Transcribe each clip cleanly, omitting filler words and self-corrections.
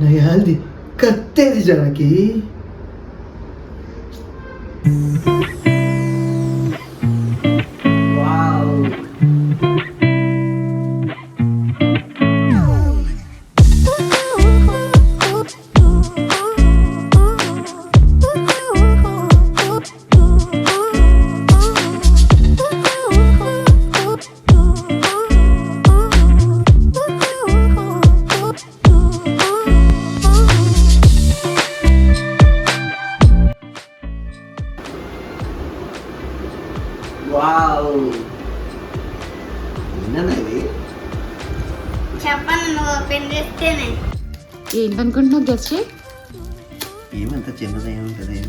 నయాల్ది కత్తేది జానకి. చెప్పను, నువ్వు ఓపెన్ చేస్తేనే. ఏంటనుకుంటున్నావు గెస్ట్? ఏమంత చిన్నది ఏముంటుంది,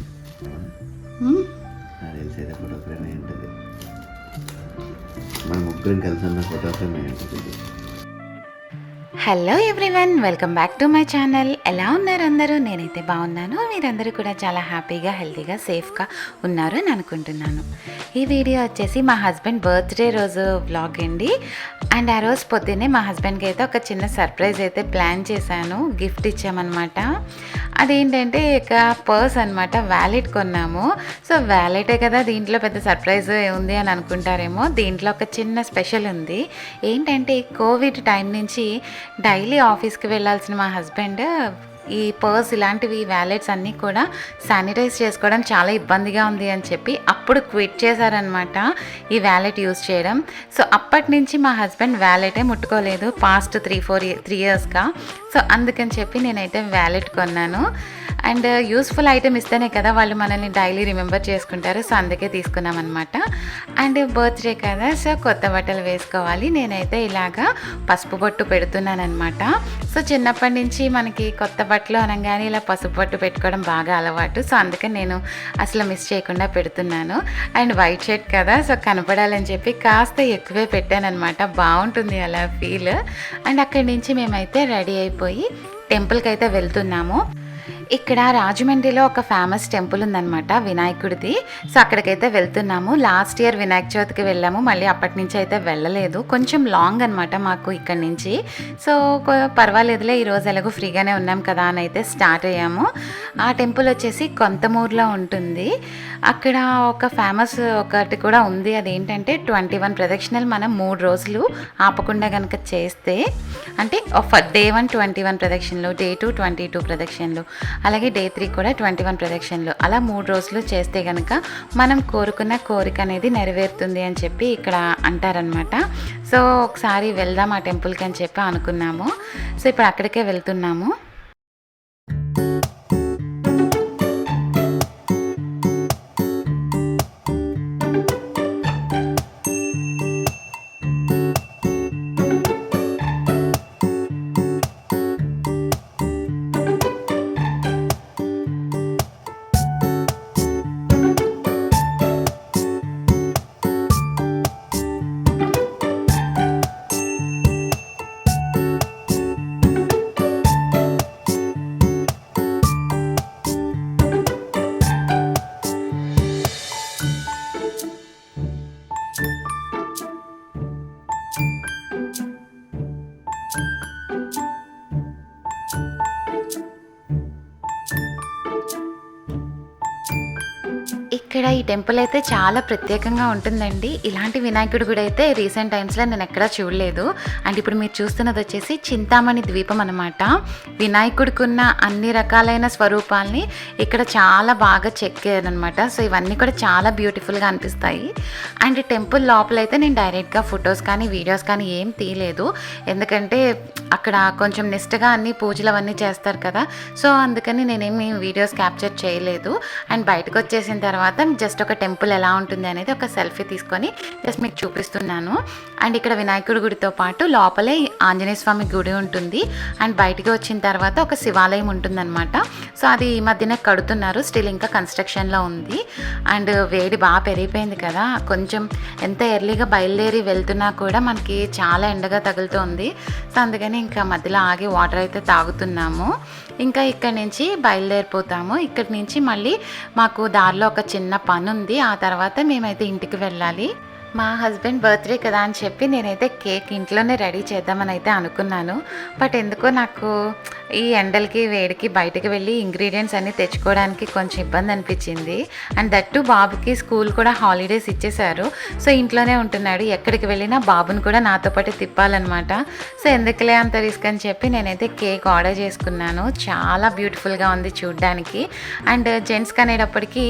తెలిసేది ఫోటో ఫ్రేమ్ ఉంటుంది. మన ముగ్గురం కలిసి ఉన్న ఫోటో ఫ్రేమ్ ఉంటుంది. Hello everyone, welcome back to my channel. ఎలా ఉన్నారు అందరూ? నేనైతే బాగున్నాను. మీరందరూ కూడా చాలా హ్యాపీగా, హెల్తీగా, సేఫ్గా ఉన్నారు అని అనుకుంటున్నాను. ఈ వీడియో వచ్చేసి మా హస్బెండ్ బర్త్డే రోజు వ్లాగ్ అండి. అండ్ ఆ రోజు పొద్దున్నే మా హస్బెండ్కి అయితే ఒక చిన్న సర్ప్రైజ్ అయితే ప్లాన్ చేశాను. గిఫ్ట్ ఇచ్చామన్నమాట. అదేంటంటే ఇక పర్స్ అనమాట, వ్యాలెట్ కొన్నాము. సో వ్యాలెటే కదా, దీంట్లో పెద్ద సర్ప్రైజ్ ఉంది అని అనుకుంటారేమో. దీంట్లో ఒక చిన్న స్పెషల్ ఉంది. ఏంటంటే కోవిడ్ టైం నుంచి డైలీ ఆఫీస్కి వెళ్ళాల్సిన మా హస్బెండ్ ఈ పర్స్ ఇలాంటివి వ్యాలెట్స్ అన్నీ కూడా శానిటైజ్ చేసుకోవడం చాలా ఇబ్బందిగా ఉంది అని చెప్పి అప్పుడు క్విట్ చేశారనమాట ఈ వ్యాలెట్ యూజ్ చేయడం. సో అప్పటి నుంచి మా హస్బెండ్ వ్యాలెటే ముట్టుకోలేదు పాస్ట్ 3 ఇయర్స్గా. సో అందుకని చెప్పి నేనైతే వ్యాలెట్ కొన్నాను. అండ్ యూస్ఫుల్ ఐటెం ఇస్తేనే కదా వాళ్ళు మనల్ని డైలీ రిమెంబర్ చేసుకుంటారు. సో అందుకే తీసుకున్నాం అనమాట. అండ్ బర్త్డే కదా, సో కొత్త బట్టలు వేసుకోవాలి. నేనైతే ఇలాగా పసుపు బొట్టు పెడుతున్నాను అనమాట. సో చిన్నప్పటి నుంచి మనకి కొత్త బట్టలు అనగానే ఇలా పసుపు బొట్టు పెట్టుకోవడం బాగా అలవాటు. సో అందుకని నేను అసలు మిస్ చేయకుండా పెడుతున్నాను. అండ్ వైట్ షర్ట్ కదా, సో కనపడాలని చెప్పి కాస్త ఎక్కువే పెట్టాను అనమాట. బాగుంటుంది అలా ఫీల్. అండ్ అక్కడి నుంచి మేమైతే రెడీ అయిపోయి టెంపుల్కి అయితే వెళ్తున్నాము. ఇక్కడ రాజమండ్రిలో ఒక ఫేమస్ టెంపుల్ ఉందన్నమాట, వినాయకుడిది. సో అక్కడికైతే వెళ్తున్నాము. లాస్ట్ ఇయర్ వినాయక చవితికి వెళ్ళాము, మళ్ళీ అప్పటి నుంచి అయితే వెళ్ళలేదు. కొంచెం లాంగ్ అనమాట మాకు ఇక్కడి నుంచి. సో పర్వాలేదులే, ఈరోజు ఎలాగో ఫ్రీగానే ఉన్నాం కదా అని అయితే స్టార్ట్ అయ్యాము. ఆ టెంపుల్ వచ్చేసి కొంతమూరులో ఉంటుంది. అక్కడ ఒక ఫేమస్ ఒకటి కూడా ఉంది. అదేంటంటే 21 ప్రదక్షిణలు మనం 3 రోజులు ఆపకుండా కనుక చేస్తే, అంటే డే 1 21 ప్రదక్షిణలు, డే 2 22 ప్రదక్షిణలు, అలాగే డే 3 కూడా 21 ప్రదక్షిణలు, అలా 3 రోజులు చేస్తే కనుక మనం కోరుకున్న కోరిక అనేది నెరవేరుతుంది అని చెప్పి ఇక్కడ అంటారనమాట. సో ఒకసారి వెళ్దాం ఆ టెంపుల్కి అని చెప్పి అనుకున్నాము. సో ఇప్పుడు అక్కడికే వెళ్తున్నాము. ఇక్కడ ఈ టెంపుల్ అయితే చాలా ప్రత్యేకంగా ఉంటుందండి. ఇలాంటి వినాయకుడి గుడి అయితే రీసెంట్ టైమ్స్లో నేను ఎక్కడా చూడలేదు. అండ్ ఇప్పుడు మీరు చూస్తున్నది వచ్చేసి చింతామణి ద్వీపం అనమాట. వినాయకుడికి ఉన్న అన్ని రకాలైన స్వరూపాలని ఇక్కడ చాలా బాగా చెక్కారనమాట. సో ఇవన్నీ కూడా చాలా బ్యూటిఫుల్గా అనిపిస్తాయి. అండ్ టెంపుల్ లోపలైతే నేను డైరెక్ట్గా ఫొటోస్ కానీ వీడియోస్ కానీ ఏం తీయలేదు, ఎందుకంటే అక్కడ కొంచెం నిష్టగా అన్ని పూజలు అవన్నీ చేస్తారు కదా. సో అందుకని నేనేమి వీడియోస్ క్యాప్చర్ చేయలేదు. అండ్ బయటకు వచ్చేసిన తర్వాత జస్ట్ ఒక టెంపుల్ ఎలా ఉంటుంది అనేది ఒక సెల్ఫీ తీసుకొని జస్ట్ మీకు చూపిస్తున్నాను. అండ్ ఇక్కడ వినాయకుడి గుడితో పాటు లోపలే ఆంజనేయ స్వామి గుడి ఉంటుంది. అండ్ బయటికి వచ్చిన తర్వాత ఒక శివాలయం ఉంటుందన్నమాట. సో అది ఈ మధ్యనే కడుతున్నారు, స్టిల్ ఇంకా కన్స్ట్రక్షన్లో ఉంది. అండ్ వేడి బాగా పెరిగిపోయింది కదా, కొంచెం ఎంత ఎర్లీగా బయలుదేరి వెళ్తున్నా కూడా మనకి చాలా ఎండగా తగులుతుంది. సో అందుకని ఇంకా మధ్యలో ఆగి వాటర్ అయితే తాగుతున్నాము. ఇంకా ఇక్కడి నుంచి బయలుదేరిపోతాము. ఇక్కడి నుంచి మళ్ళీ మాకు దారిలో ఒక చిన్న పని ఉంది, ఆ తర్వాత మేమైతే ఇంటికి వెళ్ళాలి. మా హస్బెండ్ బర్త్డే కదా అని చెప్పి నేనైతే కేక్ ఇంట్లోనే రెడీ చేద్దామని అయితే అనుకున్నాను. బట్ ఎందుకో నాకు ఈ ఎండలకి వేడికి బయటకు వెళ్ళి ఇంగ్రీడియంట్స్ అన్నీ తెచ్చుకోవడానికి కొంచెం ఇబ్బంది అనిపించింది. అండ్ దట్టు బాబుకి స్కూల్ కూడా హాలిడేస్ ఇచ్చేశారు. సో ఇంట్లోనే ఉంటున్నాడు. ఎక్కడికి వెళ్ళినా బాబుని కూడా నాతో పాటు తిప్పాలన్నమాట. సో ఎందుకులే అంత రిస్క్ అని చెప్పి నేనైతే కేక్ ఆర్డర్ చేసుకున్నాను. చాలా బ్యూటిఫుల్గా ఉంది చూడ్డానికి. అండ్ జెంట్స్కి అనేటప్పటికీ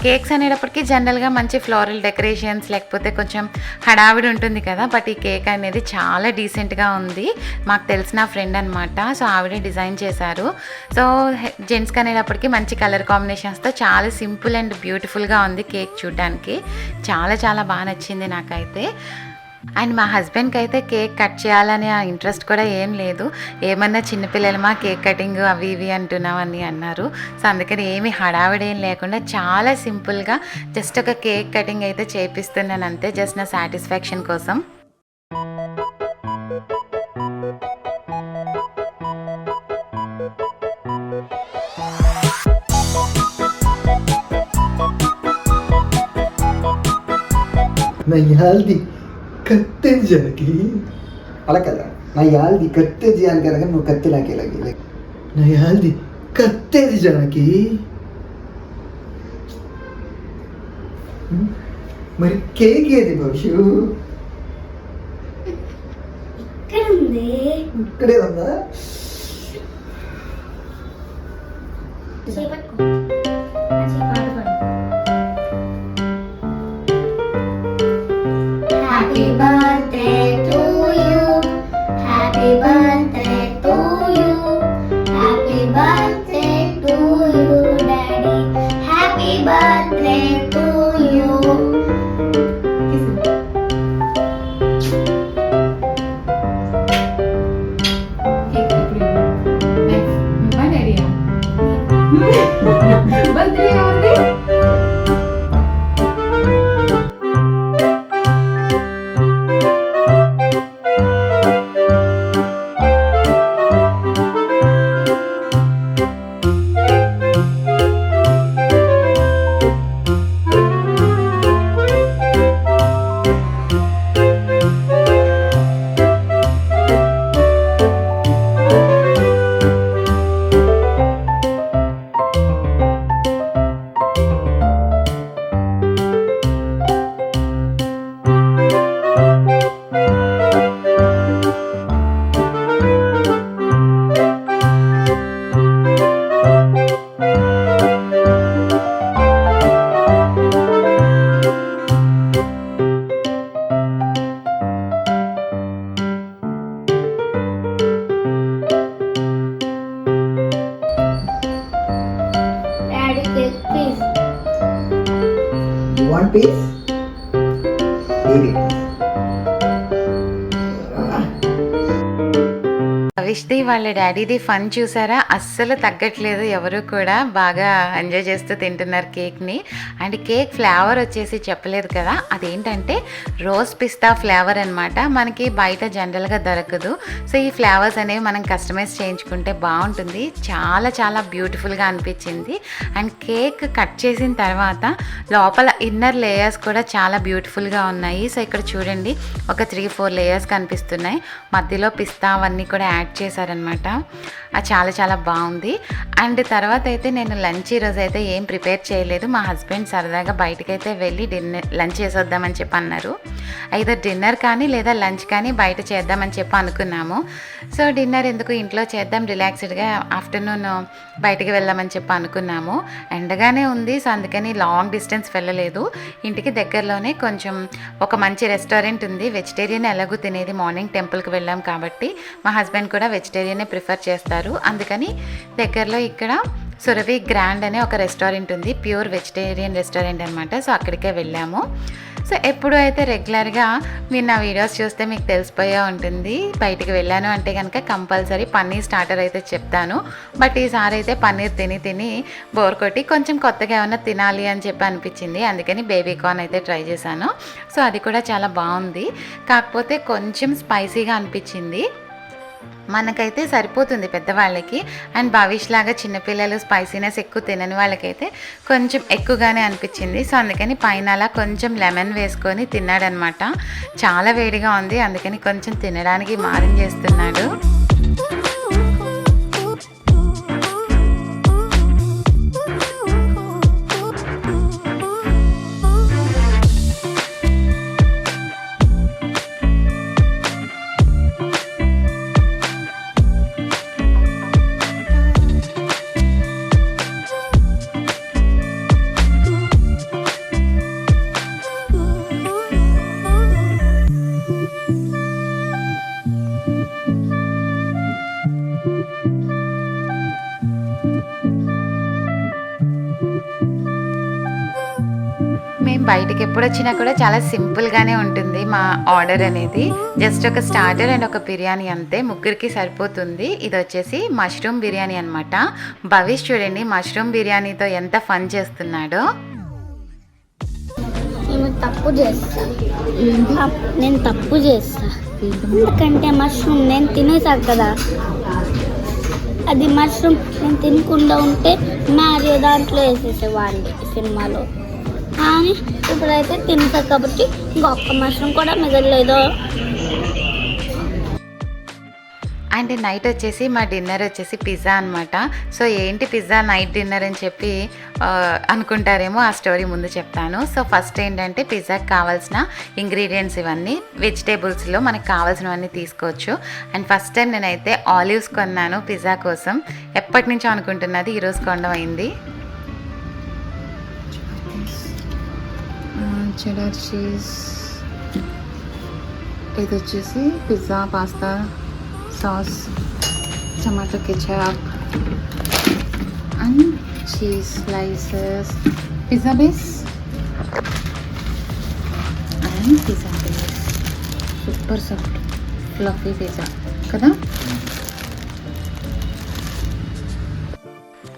కేక్స్ అనేటప్పటికీ జనరల్గా మంచి ఫ్లోరల్ డెకరేషన్స్ లేకపోతే కొంచెం హడావిడి ఉంటుంది కదా. బట్ ఈ కేక్ అనేది చాలా డీసెంట్గా ఉంది. మాకు తెలిసిన ఫ్రెండ్ అనమాట. సో ఆవిడే డిజైన్ చేశారు. సో జెంట్స్కి అనేటప్పటికీ మంచి కలర్ కాంబినేషన్స్తో చాలా సింపుల్ అండ్ బ్యూటిఫుల్గా ఉంది కేక్ చూడడానికి. చాలా చాలా బాగా నచ్చింది నాకైతే. అండ్ మా హస్బెండ్కి అయితే కేక్ కట్ చేయాలనే ఇంట్రెస్ట్ కూడా ఏం లేదు. ఏమన్నా చిన్నపిల్లలమా కేక్ కటింగ్ అవి ఇవి అంటున్నామని అన్నారు. సో అందుకని ఏమి హడావిడి ఏం లేకుండా చాలా సింపుల్గా జస్ట్ ఒక కేక్ కటింగ్ అయితే చేపిస్తున్నాను అంతే, జస్ట్ నా సాటిస్ఫాక్షన్ కోసం. కత్తెది జానకి అలా కదా. నా యాల్ది కత్తెది చేయాలి కదా, నువ్వు కత్తి నాకేలాగి. నా యాల్ది కత్తెది జానకి. మరి కేక్ ఏది భవిష్యు? ఇక్కడే ఉందా? Happy birthday to you. Happy birthday to you. Happy birthday to you, Daddy. Happy birthday to you. One piece? Leave it. భవిష్ది వాళ్ళ డాడీది ఫన్ చూసారా, అస్సలు తగ్గట్లేదు. ఎవరు కూడా బాగా ఎంజాయ్ చేస్తూ తింటున్నారు కేక్ని. అండ్ కేక్ ఫ్లేవర్ వచ్చేసి చెప్పలేదు కదా, అదేంటంటే రోజ్ పిస్తా ఫ్లేవర్ అనమాట. మనకి బయట జనరల్గా దొరకదు. సో ఈ ఫ్లేవర్స్ అనేవి మనం కస్టమైజ్ చేయించుకుంటే బాగుంటుంది. చాలా చాలా బ్యూటిఫుల్గా అనిపించింది. అండ్ కేక్ కట్ చేసిన తర్వాత లోపల ఇన్నర్ లేయర్స్ కూడా చాలా బ్యూటిఫుల్గా ఉన్నాయి. సో ఇక్కడ చూడండి, ఒక 3-4 లేయర్స్ కనిపిస్తున్నాయి. మధ్యలో పిస్తా అవన్నీ కూడా యాడ్ చేశారనమాట. అది చాలా చాలా బాగుంది. అండ్ తర్వాత అయితే నేను లంచ్ ఈరోజు అయితే ఏం ప్రిపేర్ చేయలేదు. మా హస్బెండ్ సరదాగా బయటకైతే వెళ్ళి లంచ్ చేసొద్దామని చెప్పి అన్నారు. అయితే డిన్నర్ కానీ లేదా లంచ్ కానీ బయట చేద్దామని చెప్పి అనుకున్నాము. సో డిన్నర్ ఎందుకు ఇంట్లో చేద్దాం, రిలాక్స్డ్గా ఆఫ్టర్నూన్ బయటికి వెళ్దామని చెప్పి అనుకున్నాము. ఎండగానే ఉంది. సో అందుకని లాంగ్ డిస్టెన్స్ వెళ్ళలేదు. ఇంటికి దగ్గరలోనే కొంచెం ఒక మంచి రెస్టారెంట్ ఉంది. వెజిటేరియన్ ఎలాగూ తినేది, మార్నింగ్ టెంపుల్కి వెళ్ళాం కాబట్టి మా హస్బెండ్ కూడా వెజిటేరియనే ప్రిఫర్ చేస్తారు. అందుకని దగ్గరలో ఇక్కడ సురభి గ్రాండ్ అనే ఒక రెస్టారెంట్ ఉంది, ప్యూర్ వెజిటేరియన్ రెస్టారెంట్ అనమాట. సో అక్కడికే వెళ్ళాము. సో ఎప్పుడు అయితే రెగ్యులర్గా మీరు నా వీడియోస్ చూస్తే మీకు తెలిసిపోయే ఉంటుంది. బయటికి వెళ్ళాను అంటే కనుక కంపల్సరీ పన్నీర్ స్టార్టర్ అయితే చెప్తాను. బట్ ఈసారి అయితే పన్నీర్ తిని బోర్ కొట్టి కొంచెం కొత్తగా ఏమైనా తినాలి అని చెప్పి అనిపించింది. అందుకని బేబీ కార్న్ అయితే ట్రై చేశాను. సో అది కూడా చాలా బాగుంది. కాకపోతే కొంచెం స్పైసీగా అనిపించింది. మనకైతే సరిపోతుంది పెద్దవాళ్ళకి. అండ్ భవిష్ లాగా చిన్నపిల్లలు స్పైసీనెస్ ఎక్కువ తినని వాళ్ళకైతే కొంచెం ఎక్కువగానే అనిపించింది. సో అందుకని పైన అలా కొంచెం లెమన్ వేసుకొని తిన్నాడనమాట. చాలా వేడిగా ఉంది, అందుకని కొంచెం తినడానికి మారం చేస్తున్నాడు. బయటకి ఎప్పుడు వచ్చినా కూడా చాలా సింపుల్గానే ఉంటుంది మా ఆర్డర్ అనేది. జస్ట్ ఒక స్టార్టర్ అండ్ ఒక బిర్యానీ అంతే, ముగ్గురికి సరిపోతుంది. ఇది వచ్చేసి మష్రూమ్ బిర్యానీ అనమాట. భవిష్ చూడండి మష్రూమ్ బిర్యానీతో ఎంత ఫన్ చేస్తున్నాడో. నేను తప్పు చేస్తా ఎందుకంటే మష్రూమ్ నేను తినేసాను కదా, అది మష్రూమ్ నేను తినకుండా ఉంటే మ్యారీ దాంట్లో వేసేసేవాడిని సినిమాలో. కానీ ఇప్పుడైతే తినేసా కాబట్టి ఇంకొక మష్రూమ్ కూడా మిగలలేదు. అండ్ నైట్ వచ్చేసి మా డిన్నర్ వచ్చేసి పిజ్జా అనమాట. సో ఏంటి పిజ్జా నైట్ డిన్నర్ అని చెప్పి అనుకుంటారేమో, ఆ స్టోరీ ముందు చెప్తాను. సో ఫస్ట్ ఏంటంటే పిజ్జాకి కావాల్సిన ఇంగ్రీడియంట్స్ ఇవన్నీ వెజిటేబుల్స్లో మనకు కావాల్సినవన్నీ తీసుకోవచ్చు. అండ్ ఫస్ట్ టైం నేనైతే ఆలివ్స్ కొన్నాను పిజ్జా కోసం. ఎప్పటి నుంచో అనుకుంటున్నది, ఈరోజు కొనడం అయింది. చెడర్ చీజ్, ఇది వచ్చేసి pizza pasta sauce, tomato ketchup and cheese slices, pizza base and pizza base. Super soft fluffy pizza కదా.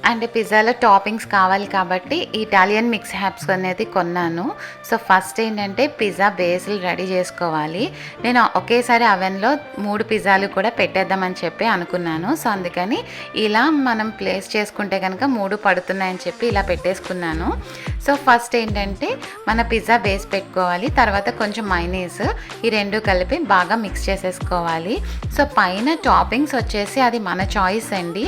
అండ్ పిజ్జాలో టాపింగ్స్ కావాలి కాబట్టి ఇటాలియన్ మిక్స్ హ్యాప్స్ అనేది కొన్నాను. సో ఫస్ట్ ఏంటంటే పిజ్జా బేస్లు రెడీ చేసుకోవాలి. నేను ఒకేసారి అవెన్లో 3 పిజ్జాలు కూడా పెట్టేద్దామని చెప్పి అనుకున్నాను. సో అందుకని ఇలా మనం ప్లేస్ చేసుకుంటే కనుక 3 పడుతున్నాయని చెప్పి ఇలా పెట్టేసుకున్నాను. సో ఫస్ట్ ఏంటంటే మన పిజ్జా బేస్ పెట్టుకోవాలి, తర్వాత కొంచెం మైనీస్, ఈ 2 కలిపి బాగా మిక్స్ చేసేసుకోవాలి. సో పైన టాపింగ్స్ వచ్చేసి అది మన చాయిస్ అండి.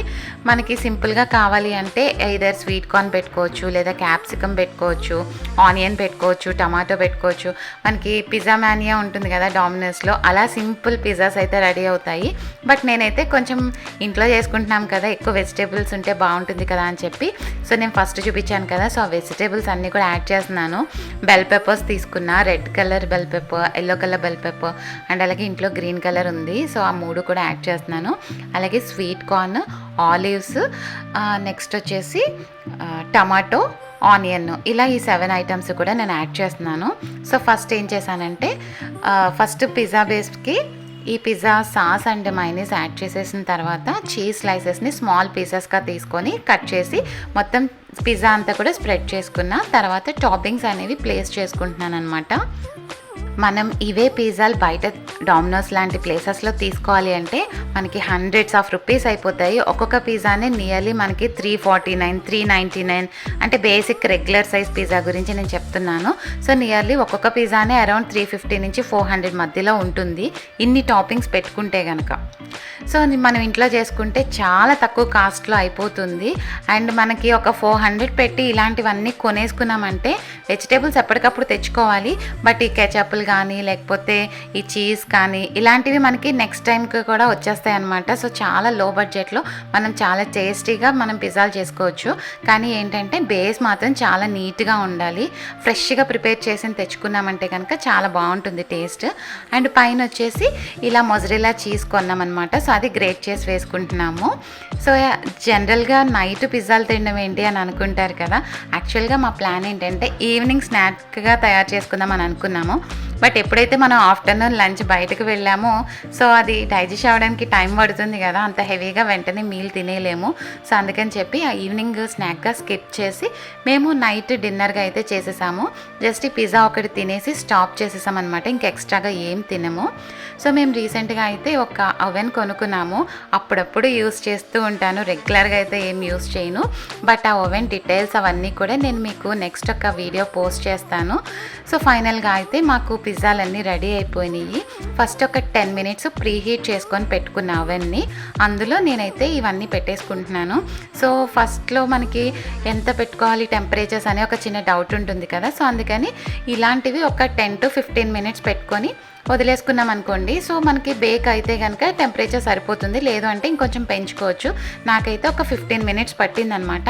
మనకి సింపుల్గా కావాలి అంటే ఐదర్ స్వీట్ కార్న్ పెట్టుకోవచ్చు, లేదా క్యాప్సికమ్ పెట్టుకోవచ్చు, ఆనియన్ పెట్టుకోవచ్చు, టమాటో పెట్టుకోవచ్చు. మనకి పిజ్జా మ్యానియా ఉంటుంది కదా డామినోస్లో, అలా సింపుల్ పిజ్జాస్ అయితే రెడీ అవుతాయి. బట్ నేనైతే కొంచెం ఇంట్లో చేసుకుంటున్నాం కదా, ఎక్కువ వెజిటేబుల్స్ ఉంటే బాగుంటుంది కదా అని చెప్పి, సో నేను ఫస్ట్ చూపించాను కదా, సో ఆ వెజిటేబుల్స్ అన్నీ కూడా యాడ్ చేస్తున్నాను. బెల్ పెప్పర్స్ తీసుకున్నా, red colour bell pepper, yellow colour bell pepper and అలాగే ఇంట్లో గ్రీన్ కలర్ ఉంది. సో ఆ 3 కూడా యాడ్ చేస్తున్నాను. అలాగే స్వీట్ కార్న్, ఆలివ్స్, నెక్స్ట్ వచ్చేసి టమాటో, ఆనియన్, ఇలా ఈ 7 ఐటమ్స్ కూడా నేను యాడ్ చేస్తున్నాను. సో ఫస్ట్ ఏం చేశానంటే ఫస్ట్ పిజ్జా బేస్కి ఈ pizza sauce and mayonnaise add చేసేసిన తర్వాత చీజ్ స్లైసెస్ని స్మాల్ పీసెస్గా తీసుకొని కట్ చేసి మొత్తం పిజ్జా అంతా కూడా స్ప్రెడ్ చేసుకున్న తర్వాత టాపింగ్స్ అనేవి ప్లేస్ చేసుకుంటున్నాను అనమాట. మనం ఇవే పిజ్జాలు బయట డామినోస్ లాంటి ప్లేసెస్లో తీసుకోవాలి అంటే మనకి హండ్రెడ్స్ ఆఫ్ రూపీస్ అయిపోతాయి. ఒక్కొక్క పిజ్జానే నియర్లీ మనకి 349, 399, అంటే బేసిక్ రెగ్యులర్ సైజ్ పిజ్జా గురించి నేను చెప్తున్నాను. సో నియర్లీ ఒక్కొక్క పిజ్జానే అరౌండ్ 350 నుంచి 400 మధ్యలో ఉంటుంది ఇన్ని టాపింగ్స్ పెట్టుకుంటే కనుక. సో మనం ఇంట్లో చేసుకుంటే చాలా తక్కువ కాస్ట్లో అయిపోతుంది. అండ్ మనకి ఒక 400 పెట్టి ఇలాంటివన్నీ కొనేసుకున్నామంటే వెజిటేబుల్స్ ఎప్పటికప్పుడు తెచ్చుకోవాలి. బట్ ఈ కెచప్లు కానీ లేకపోతే ఈ చీజ్ కానీ ఇలాంటివి మనకి నెక్స్ట్ టైంకి కూడా వచ్చేస్తాయి అన్నమాట. సో చాలా లో బడ్జెట్లో మనం చాలా టేస్టీగా మనం పిజ్జాలు చేసుకోవచ్చు. కానీ ఏంటంటే బేస్ మాత్రం చాలా నీట్గా ఉండాలి. ఫ్రెష్గా ప్రిపేర్ చేసి తెచ్చుకున్నామంటే కనుక చాలా బాగుంటుంది టేస్ట్. అండ్ పైన వచ్చేసి ఇలా మొజరెల్లా చీజ్ కొన్నామన్నమాట. సో అది గ్రేట్ చేసి వేసుకుంటున్నాము. సో జనరల్గా నైట్ పిజ్జాలు తినడం ఏంటి అని అనుకుంటారు కదా, యాక్చువల్గా మా ప్లాన్ ఏంటంటే ఈవినింగ్ స్నాక్గా తయారు చేసుకుందాం అని అనుకున్నాము. బట్ ఎప్పుడైతే మనం ఆఫ్టర్నూన్ లంచ్ బయటకు వెళ్ళామో సో అది డైజెస్ట్ అవ్వడానికి టైం పడుతుంది కదా, అంత హెవీగా వెంటనే మీల్ తినేలేము. సో అందుకని చెప్పి ఆ ఈవినింగ్ స్నాక్గా స్కిప్ చేసి మేము నైట్ డిన్నర్గా అయితే చేసేసాము. జస్ట్ ఈ పిజ్జా ఒకటి తినేసి స్టాప్ చేసేసాం అనమాట, ఇంక ఎక్స్ట్రాగా ఏం తినము. సో మేము రీసెంట్గా అయితే ఒక ఓవెన్ కొనుక్కున్నాము. అప్పుడప్పుడు యూస్ చేస్తూ ఉంటాను, రెగ్యులర్గా అయితే ఏం యూస్ చేయను. బట్ ఆ ఓవెన్ డీటెయిల్స్ అవన్నీ కూడా నేను మీకు నెక్స్ట్ ఒక వీడియో పోస్ట్ చేస్తాను. సో ఫైనల్గా అయితే మాకు పిజ్జాలన్నీ రెడీ అయిపోయినాయి. ఫస్ట్ ఒక 10 minutes ప్రీ హీట్ చేసుకొని పెట్టుకున్న ఓవెన్ని అందులో నేనైతే ఇవన్నీ పెట్టేసుకుంటున్నాను. సో ఫస్ట్లో మనకి ఎంత పెట్టుకోవాలి టెంపరేచర్స్ అనే ఒక చిన్న డౌట్ ఉంటుంది కదా, సో అందుకని ఇలాంటివి ఒక 10 to 15 minutes పెట్టుకొని వదిలేసుకున్నాం అనుకోండి, సో మనకి బేక్ అయితే కనుక టెంపరేచర్ సరిపోతుంది. లేదు అంటే ఇంకొంచెం పెంచుకోవచ్చు. నాకైతే ఒక 15 మినిట్స్ పట్టిందనమాట.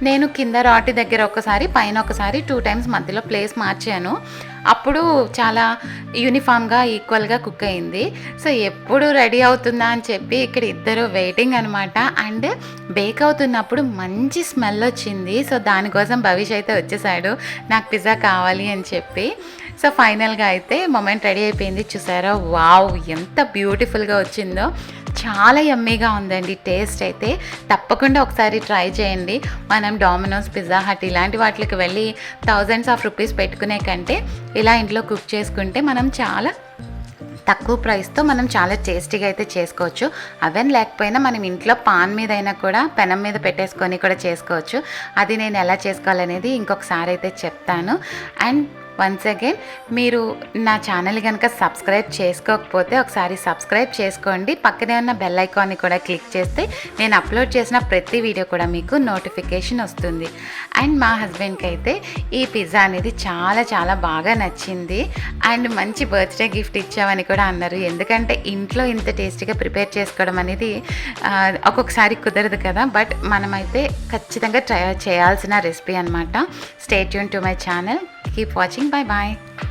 నేను కింద రాటి దగ్గర ఒకసారి, పైన ఒకసారి 2 టైమ్స్ మధ్యలో ప్లేస్ మార్చాను. అప్పుడు చాలా యూనిఫామ్గా ఈక్వల్గా కుక్ అయింది. సో ఎప్పుడు రెడీ అవుతుందా అని చెప్పి ఇక్కడ ఇద్దరు వెయిటింగ్ అనమాట. అండ్ బేక్ అవుతున్నప్పుడు మంచి స్మెల్ వచ్చింది. సో దానికోసం భవిష్ అయితే వచ్చేసాడు నాకు పిజ్జా కావాలి అని చెప్పి. సో ఫైనల్గా అయితే మొమెంట్ రెడీ అయిపోయింది. చూసారా, వావ్ ఎంత బ్యూటిఫుల్గా వచ్చిందో. చాలా యమ్మీగా ఉందండి. టేస్ట్ అయితే తప్పకుండా ఒకసారి ట్రై చేయండి. మనం డామినోస్, పిజ్జా హట్ ఇలాంటి వాటికి వెళ్ళి థౌజండ్స్ ఆఫ్ రూపీస్ పెట్టుకునే కంటే ఇలా ఇంట్లో కుక్ చేసుకుంటే మనం చాలా తక్కువ ప్రైస్తో మనం చాలా టేస్టీగా అయితే చేసుకోవచ్చు. అవెన్ లేకపోయినా మనం ఇంట్లో పాన్ మీద అయినా కూడా పెనం మీద పెట్టేసుకొని కూడా చేసుకోవచ్చు. అది నేను ఎలా చేసుకోవాలనేది ఇంకొకసారి అయితే చెప్తాను. అండ్ వన్స్ అగైన్ మీరు నా ఛానల్ కనుక సబ్స్క్రైబ్ చేసుకోకపోతే ఒకసారి సబ్స్క్రైబ్ చేసుకోండి. పక్కనే ఉన్న బెల్ ఐకాన్ని కూడా క్లిక్ చేస్తే నేను అప్లోడ్ చేసిన ప్రతి వీడియో కూడా మీకు నోటిఫికేషన్ వస్తుంది. అండ్ మా హస్బెండ్కి అయితే ఈ పిజ్జా అనేది చాలా చాలా బాగా నచ్చింది. అండ్ మంచి బర్త్డే గిఫ్ట్ ఇచ్చామని కూడా అన్నారు. ఎందుకంటే ఇంట్లో ఇంత టేస్టీగా ప్రిపేర్ చేసుకోవడం అనేది ఒక్కొక్కసారి కుదరదు కదా. బట్ మనమైతే ఖచ్చితంగా ట్రై చేయాల్సిన రెసిపీ అనమాట. Stay tune to my channel. Keep watching. Bye bye.